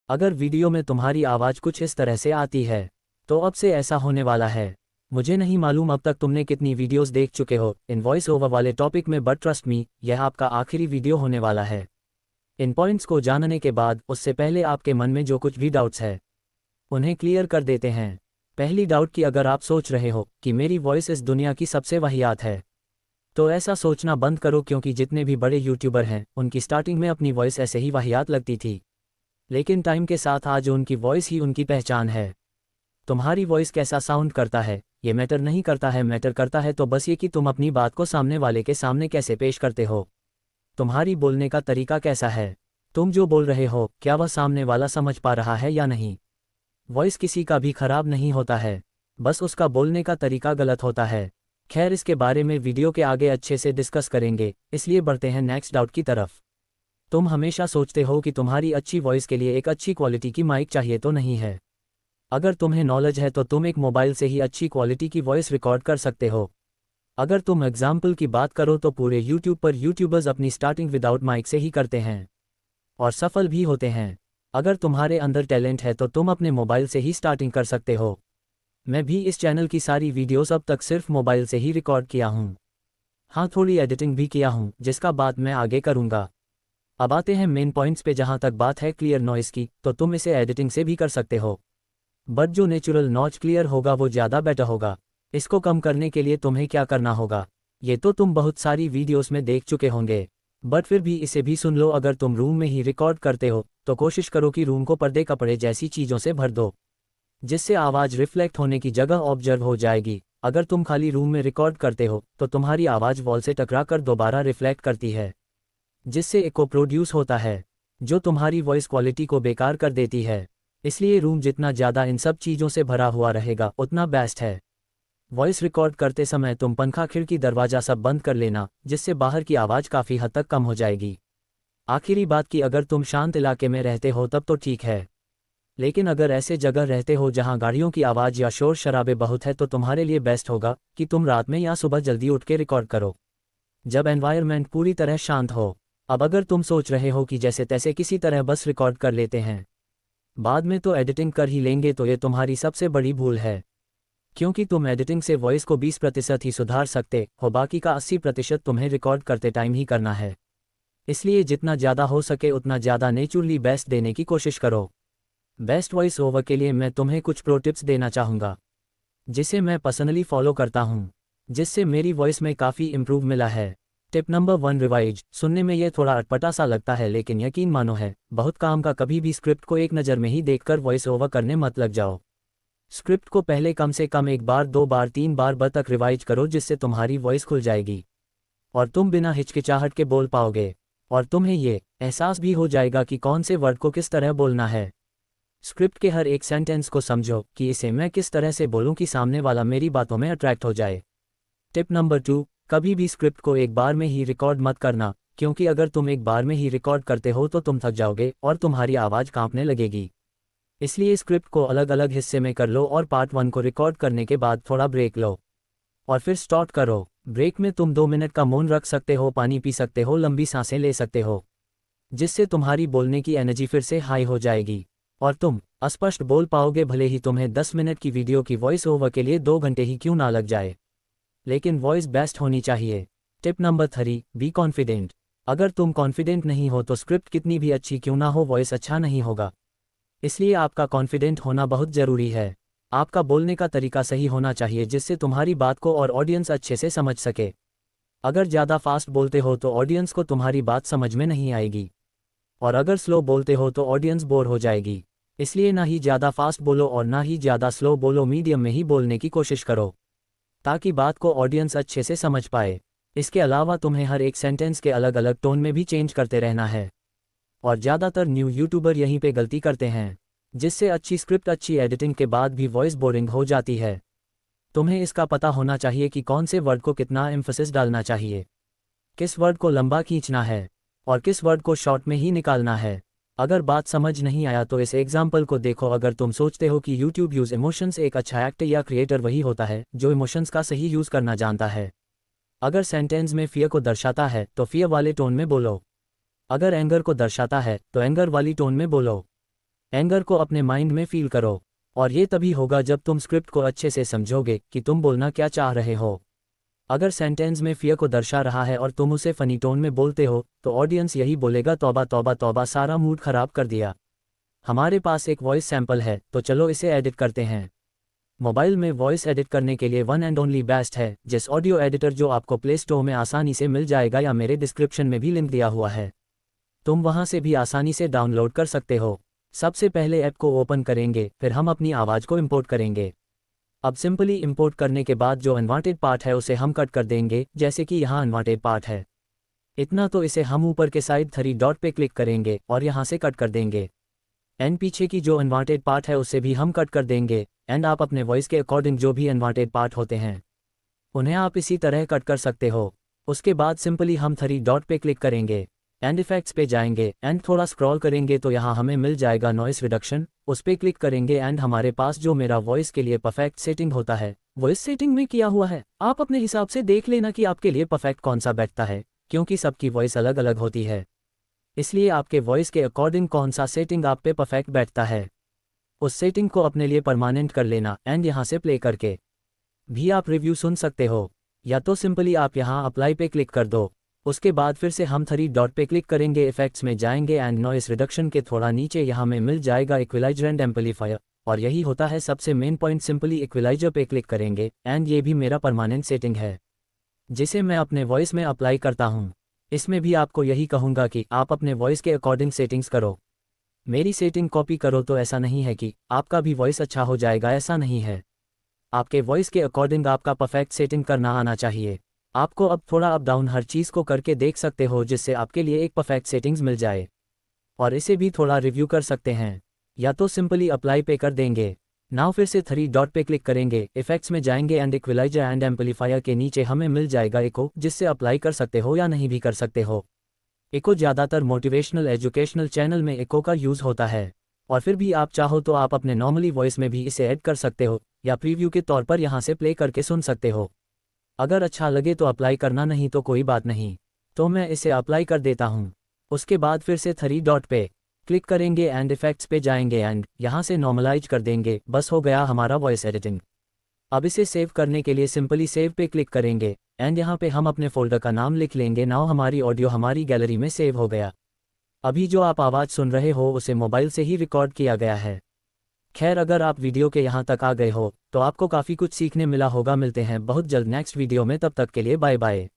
अगर वीडियो में तुम्हारी आवाज़ कुछ इस तरह से आती है तो अब से ऐसा होने वाला है। मुझे नहीं मालूम अब तक तुमने कितनी वीडियोस देख चुके हो इन वॉइस ओवर वाले टॉपिक में, बट ट्रस्ट मी, यह आपका आखिरी वीडियो होने वाला है। इन पॉइंट्स को जानने के बाद उससे पहले आपके मन में जो कुछ भी डाउट्स है उन्हें क्लियर कर देते हैं। पहली डाउट कि अगर आप सोच रहे हो कि मेरी वॉइस इस दुनिया की सबसे वाहियात है, तो ऐसा सोचना बंद करो, क्योंकि जितने भी बड़े यूट्यूबर हैं उनकी स्टार्टिंग में अपनी वॉइस ऐसे ही वाहियात लगती थी, लेकिन टाइम के साथ आज उनकी वॉइस ही उनकी पहचान है। तुम्हारी वॉइस कैसा साउंड करता है ये मैटर नहीं करता है, मैटर करता है तो बस ये कि तुम अपनी बात को सामने वाले के सामने कैसे पेश करते हो। तुम्हारी बोलने का तरीका कैसा है, तुम जो बोल रहे हो क्या वह सामने वाला समझ पा रहा है या नहीं। वॉइस किसी का भी खराब नहीं होता है, बस उसका बोलने का तरीका गलत होता है। खैर, इसके बारे में वीडियो के आगे अच्छे से डिस्कस करेंगे, इसलिए बढ़ते हैं नेक्स्ट डाउट की तरफ। तुम हमेशा सोचते हो कि तुम्हारी अच्छी वॉइस के लिए एक अच्छी क्वालिटी की माइक चाहिए, तो नहीं है। अगर तुम्हें नॉलेज है तो तुम एक मोबाइल से ही अच्छी क्वालिटी की वॉइस रिकॉर्ड कर सकते हो। अगर तुम एग्जाम्पल की बात करो तो पूरे यूट्यूब पर यूट्यूबर्स अपनी स्टार्टिंग विदाउट माइक से ही करते हैं और सफल भी होते हैं। अगर तुम्हारे अंदर टैलेंट है तो तुम अपने मोबाइल से ही स्टार्टिंग कर सकते हो। मैं भी इस चैनल की सारी वीडियोस अब तक सिर्फ मोबाइल से ही रिकॉर्ड किया हूँ। हाँ, थोड़ी एडिटिंग भी किया हूँ जिसका बात मैं आगे करूँगा। अब आते हैं मेन पॉइंट्स पे। जहाँ तक बात है क्लियर नॉइस की, तो तुम इसे एडिटिंग से भी कर सकते हो, बट जो नेचुरल नॉच क्लियर होगा वो ज़्यादा बेटर होगा। इसको कम करने के लिए तुम्हें क्या करना होगा ये तो तुम बहुत सारी वीडियोस में देख चुके होंगे, बट फिर भी इसे भी सुन लो। अगर तुम रूम में ही रिकॉर्ड करते हो तो कोशिश करो कि रूम को पर्दे कपड़े जैसी चीज़ों से भर दो, जिससे आवाज़ रिफ्लेक्ट होने की जगह ऑब्जर्व हो जाएगी। अगर तुम खाली रूम में रिकॉर्ड करते हो तो तुम्हारी आवाज़ वॉल से टकरा कर दोबारा रिफ्लेक्ट करती है, जिससे इको प्रोड्यूस होता है, जो तुम्हारी वॉइस क्वालिटी को बेकार कर देती है। इसलिए रूम जितना ज़्यादा इन सब चीज़ों से भरा हुआ रहेगा उतना बेस्ट है। वॉइस रिकॉर्ड करते समय तुम पंखा, खिड़की, दरवाज़ा सब बंद कर लेना, जिससे बाहर की आवाज़ काफ़ी हद तक कम हो जाएगी। आखिरी बात कि अगर तुम शांत इलाके में रहते हो तब तो ठीक है, लेकिन अगर ऐसे जगह रहते हो जहां गाड़ियों की आवाज़ या शोर शराबे बहुत है तो तुम्हारे लिए बेस्ट होगा कि तुम रात में या सुबह जल्दी उठ के रिकॉर्ड करो, जब एनवायरनमेंट पूरी तरह शांत हो। अब अगर तुम सोच रहे हो कि जैसे तैसे किसी तरह बस रिकॉर्ड कर लेते हैं, बाद में तो एडिटिंग कर ही लेंगे, तो ये तुम्हारी सबसे बड़ी भूल है, क्योंकि तुम एडिटिंग से वॉइस को 20% ही सुधार सकते हो, बाकी का 80% तुम्हें रिकॉर्ड करते टाइम ही करना है। इसलिए जितना ज़्यादा हो सके उतना ज़्यादा नेचुरली बेस्ट देने की कोशिश करो। बेस्ट वॉइस ओवर के लिए मैं तुम्हें कुछ प्रो टिप्स देना चाहूँगा, जिसे मैं पर्सनली फॉलो करता हूँ, जिससे मेरी वॉइस में काफ़ी इम्प्रूव मिला है। Tip number 1, revise. सुनने में ये थोड़ा अटपटा सा लगता है, लेकिन यकीन मानो है बहुत काम का। कभी भी स्क्रिप्ट को एक नज़र में ही देखकर वॉइस ओवर करने मत लग जाओ। स्क्रिप्ट को पहले कम से कम 1 बार, 2 बार, 3 बार तक रिवाइज करो, जिससे तुम्हारी वॉइस खुल जाएगी और तुम बिना हिचकिचाहट के बोल पाओगे, और तुम्हें ये एहसास भी हो जाएगा कि कौन से वर्ड को किस तरह बोलना है। स्क्रिप्ट के हर एक सेंटेंस को समझो कि इसे मैं किस तरह से बोलूं कि सामने वाला मेरी बातों में अट्रैक्ट हो जाए। टिप नंबर 2, कभी भी स्क्रिप्ट को एक बार में ही रिकॉर्ड मत करना, क्योंकि अगर तुम एक बार में ही रिकॉर्ड करते हो तो तुम थक जाओगे और तुम्हारी आवाज़ कांपने लगेगी। इसलिए स्क्रिप्ट को अलग अलग हिस्से में कर लो और पार्ट 1 को रिकॉर्ड करने के बाद थोड़ा ब्रेक लो और फिर स्टार्ट करो। ब्रेक में तुम 2 मिनट का मौन रख सकते हो, पानी पी सकते हो, लंबी सांसें ले सकते हो, जिससे तुम्हारी बोलने की एनर्जी फिर से हाई हो जाएगी और तुम स्पष्ट बोल पाओगे। भले ही तुम्हें 10 मिनट की वीडियो की वॉइस ओवर के लिए 2 घंटे ही क्यों ना लग जाए, लेकिन वॉइस बेस्ट होनी चाहिए। Tip number 3, be confident. अगर तुम कॉन्फिडेंट नहीं हो तो स्क्रिप्ट कितनी भी अच्छी क्यों ना हो, वॉइस अच्छा नहीं होगा। इसलिए आपका कॉन्फिडेंट होना बहुत ज़रूरी है। आपका बोलने का तरीका सही होना चाहिए, जिससे तुम्हारी बात को और ऑडियंस अच्छे से समझ सके। अगर ज़्यादा फास्ट बोलते हो तो ऑडियंस को तुम्हारी बात समझ में नहीं आएगी, और अगर स्लो बोलते हो तो ऑडियंस बोर हो जाएगी। इसलिए ना ही ज़्यादा फास्ट बोलो और ना ही ज़्यादा स्लो बोलो, मीडियम में ही बोलने की कोशिश करो, ताकि बात को ऑडियंस अच्छे से समझ पाए। इसके अलावा तुम्हें हर एक सेंटेंस के अलग अलग टोन में भी चेंज करते रहना है, और ज़्यादातर न्यू यूट्यूबर यहीं पे गलती करते हैं, जिससे अच्छी स्क्रिप्ट, अच्छी एडिटिंग के बाद भी वॉइस बोरिंग हो जाती है। तुम्हें इसका पता होना चाहिए कि कौन से वर्ड को कितना एम्फसिस डालना चाहिए, किस वर्ड को लंबा खींचना है और किस वर्ड को शॉर्ट में ही निकालना है। अगर बात समझ नहीं आया तो इस एग्जाम्पल को देखो। अगर तुम सोचते हो कि यूट्यूब यूज इमोशंस, एक अच्छा एक्टर या क्रिएटर वही होता है जो इमोशंस का सही यूज़ करना जानता है। अगर सेंटेंस में फियर को दर्शाता है तो फियर वाले टोन में बोलो, अगर एंगर को दर्शाता है तो एंगर वाली टोन में बोलो। एंगर को अपने माइंड में फील करो, और ये तभी होगा जब तुम स्क्रिप्ट को अच्छे से समझोगे कि तुम बोलना क्या चाह रहे हो। अगर सेंटेंस में फियर को दर्शा रहा है और तुम उसे फनी टोन में बोलते हो तो ऑडियंस यही बोलेगा, तौबा तौबा तौबा, सारा मूड खराब कर दिया। हमारे पास एक वॉइस सैंपल है, तो चलो इसे एडिट करते हैं। मोबाइल में वॉइस एडिट करने के लिए वन एंड ओनली बेस्ट है जिस ऑडियो एडिटर, जो आपको प्ले स्टोर में आसानी से मिल जाएगा या मेरे डिस्क्रिप्शन में भी लिंक दिया हुआ है। तुम वहां से भी आसानी से डाउनलोड कर सकते हो। सबसे पहले ऐप को ओपन करेंगे, फिर हम अपनी आवाज़ को इंपोर्ट करेंगे। अब सिंपली इंपोर्ट करने के बाद जो अनवांटेड पार्ट है उसे हम कट कर देंगे, जैसे कि यहाँ अनवांटेड पार्ट है। इतना तो इसे हम ऊपर के साइड 3 डॉट पे क्लिक करेंगे और यहाँ से कट कर देंगे। एंड पीछे की जो अनवांटेड पार्ट है उसे भी हम कट कर देंगे। एंड आप अपने वॉइस के अकॉर्डिंग जो भी अनवांटेड पार्ट होते हैं उन्हें आप इसी तरह कट कर सकते हो। उसके बाद सिंपली हम 3 डॉट पे क्लिक करेंगे एंड इफेक्ट्स पे जाएंगे एंड थोड़ा स्क्रॉल करेंगे तो यहाँ हमें मिल जाएगा नॉइस रिडक्शन। उस पे क्लिक करेंगे एंड हमारे पास जो मेरा वॉइस के लिए परफेक्ट सेटिंग होता है वो इस सेटिंग में किया हुआ है। आप अपने हिसाब से देख लेना कि आपके लिए परफेक्ट कौन सा बैठता है, क्योंकि सबकी वॉइस अलग अलग होती है, इसलिए आपके वॉइस के अकॉर्डिंग कौन सा सेटिंग आप पे परफेक्ट बैठता है उस सेटिंग को अपने लिए परमानेंट कर लेना। एंड यहाँ से प्ले करके भी आप रिव्यू सुन सकते हो, या तो सिंपली आप यहाँ अप्लाई पे क्लिक कर दो। उसके बाद फिर से हम 3 डॉट पे क्लिक करेंगे, इफेक्ट्स में जाएंगे एंड नॉइस रिडक्शन के थोड़ा नीचे यहाँ में मिल जाएगा इक्विलाइजर एंड एम्पलीफायर, और यही होता है सबसे मेन पॉइंट। सिंपली इक्विलाइजर पे क्लिक करेंगे एंड ये भी मेरा परमानेंट सेटिंग है जिसे मैं अपने वॉइस में अप्लाई करता हूँ। इसमें भी आपको यही कहूँगा कि आप अपने वॉइस के अकॉर्डिंग सेटिंग्स करो। मेरी सेटिंग कॉपी करो तो ऐसा नहीं है कि आपका भी वॉइस अच्छा हो जाएगा, ऐसा नहीं है। आपके वॉइस के अकॉर्डिंग आपका परफेक्ट सेटिंग करना आना चाहिए। आपको अब थोड़ा अप डाउन हर चीज़ को करके देख सकते हो जिससे आपके लिए एक परफेक्ट सेटिंग्स मिल जाए, और इसे भी थोड़ा रिव्यू कर सकते हैं, या तो सिंपली अप्लाई पे कर देंगे। नाउ फिर से 3 डॉट पे क्लिक करेंगे, इफेक्ट्स में जाएंगे एंड इक्विलाइजर एंड एम्पलीफायर के नीचे हमें मिल जाएगा इको, जिससे अप्लाई कर सकते हो या नहीं भी कर सकते हो। इको ज़्यादातर मोटिवेशनल एजुकेशनल चैनल में इको का यूज़ होता है, और फिर भी आप चाहो तो आप अपने नॉर्मली वॉइस में भी इसे ऐड कर सकते हो, या प्रीव्यू के तौर पर यहाँ से प्ले करके सुन सकते हो। अगर अच्छा लगे तो अप्लाई करना, नहीं तो कोई बात नहीं। तो मैं इसे अप्लाई कर देता हूँ। उसके बाद फिर से 3 डॉट पे क्लिक करेंगे एंड इफेक्ट्स पे जाएंगे एंड यहाँ से नॉर्मलाइज कर देंगे। बस हो गया हमारा वॉइस एडिटिंग। अब इसे सेव करने के लिए सिंपली सेव पे क्लिक करेंगे एंड यहाँ पे हम अपने फोल्डर का नाम लिख लेंगे। नाउ हमारी ऑडियो हमारी गैलरी में सेव हो गया। अभी जो आप आवाज़ सुन रहे हो उसे मोबाइल से ही रिकॉर्ड किया गया है। खैर, अगर आप वीडियो के यहाँ तक आ गए हो तो आपको काफ़ी कुछ सीखने मिला होगा। मिलते हैं बहुत जल्द नेक्स्ट वीडियो में, तब तक के लिए बाय बाय।